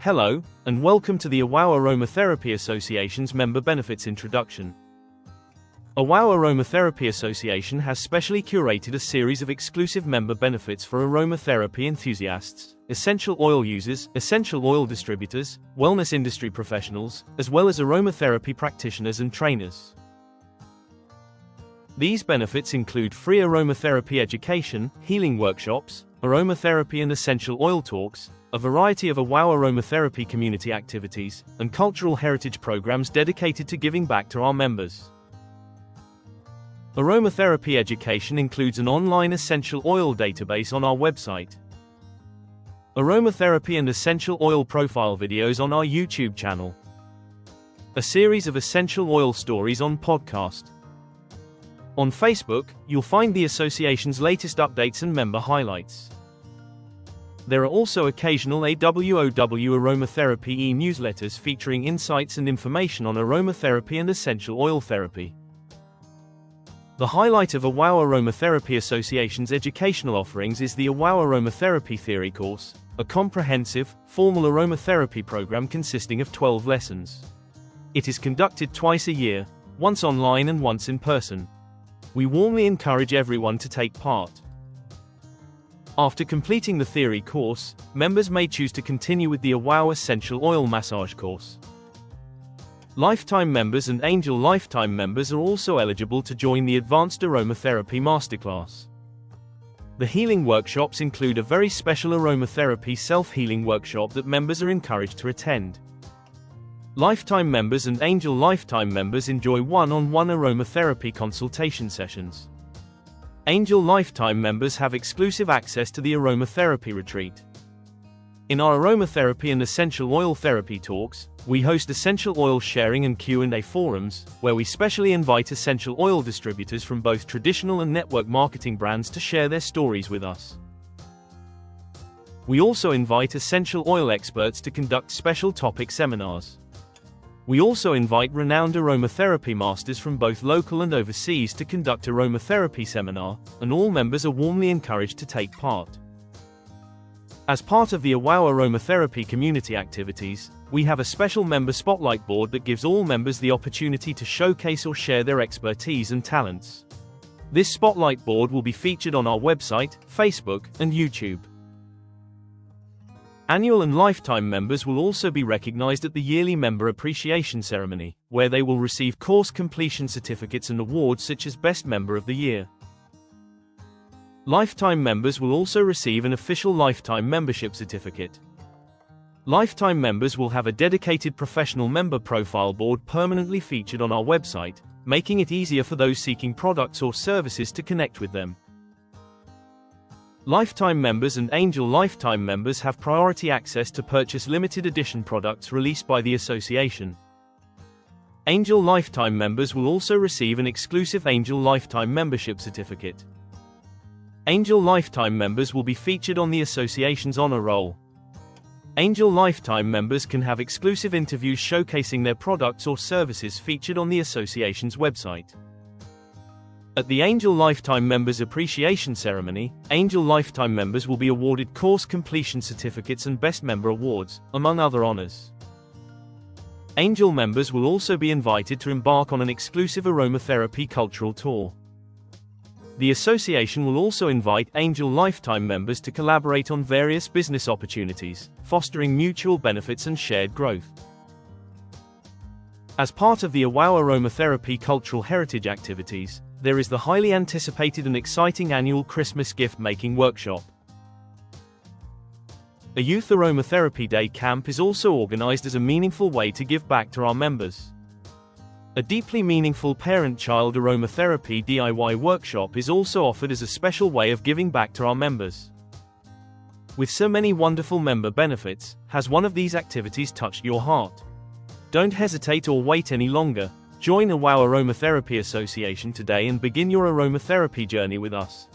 Hello, and welcome to the AWOW Aromatherapy Association's Member Benefits Introduction. AWOW Aromatherapy Association has specially curated a series of exclusive member benefits for aromatherapy enthusiasts, essential oil users, essential oil distributors, wellness industry professionals, as well as aromatherapy practitioners and trainers. These benefits include free aromatherapy education, healing workshops, aromatherapy and essential oil talks, a variety of AWOW aromatherapy community activities, and cultural heritage programs dedicated to giving back to our members. Aromatherapy education includes an online essential oil database on our website, aromatherapy and essential oil profile videos on our YouTube channel, a series of essential oil stories on podcast. On Facebook, you'll find the association's latest updates and member highlights. There are also occasional AWOW Aromatherapy e-newsletters featuring insights and information on aromatherapy and essential oil therapy. The highlight of AWOW Aromatherapy Association's educational offerings is the AWOW Aromatherapy Theory course, a comprehensive, formal aromatherapy program consisting of 12 lessons. It is conducted twice a year, once online and once in person. We warmly encourage everyone to take part. After completing the theory course, members may choose to continue with the AWOW Essential Oil Massage course. Lifetime members and Angel Lifetime members are also eligible to join the Advanced Aromatherapy Masterclass. The healing workshops include a very special aromatherapy self-healing workshop that members are encouraged to attend. Lifetime members and Angel Lifetime members enjoy one-on-one aromatherapy consultation sessions. Angel Lifetime members have exclusive access to the aromatherapy retreat. In our aromatherapy and essential oil therapy talks, we host essential oil sharing and Q&A forums, where we specially invite essential oil distributors from both traditional and network marketing brands to share their stories with us. We also invite essential oil experts to conduct special topic seminars. We also invite renowned aromatherapy masters from both local and overseas to conduct aromatherapy seminar, and all members are warmly encouraged to take part. As part of the AWOW Aromatherapy community activities, we have a special member spotlight board that gives all members the opportunity to showcase or share their expertise and talents. This spotlight board will be featured on our website, Facebook, and YouTube. Annual and lifetime members will also be recognized at the yearly member appreciation ceremony, where they will receive course completion certificates and awards such as Best Member of the Year. Lifetime members will also receive an official lifetime membership certificate. Lifetime members will have a dedicated professional member profile board permanently featured on our website, making it easier for those seeking products or services to connect with them. Lifetime members and Angel Lifetime members have priority access to purchase limited edition products released by the association. Angel Lifetime members will also receive an exclusive Angel Lifetime membership certificate. Angel Lifetime members will be featured on the association's honor roll. Angel Lifetime members can have exclusive interviews showcasing their products or services featured on the association's website. At the Angel Lifetime Members Appreciation Ceremony, Angel Lifetime members will be awarded course completion certificates and Best Member awards, among other honors. Angel members will also be invited to embark on an exclusive aromatherapy cultural tour. The association will also invite Angel Lifetime members to collaborate on various business opportunities, fostering mutual benefits and shared growth. As part of the AWOW Aromatherapy cultural heritage activities, there is the highly anticipated and exciting annual Christmas gift-making workshop. A youth aromatherapy day camp is also organized as a meaningful way to give back to our members. A deeply meaningful parent-child aromatherapy DIY workshop is also offered as a special way of giving back to our members. With so many wonderful member benefits, has one of these activities touched your heart? Don't hesitate or wait any longer. Join AWOW Aromatherapy Association today and begin your aromatherapy journey with us.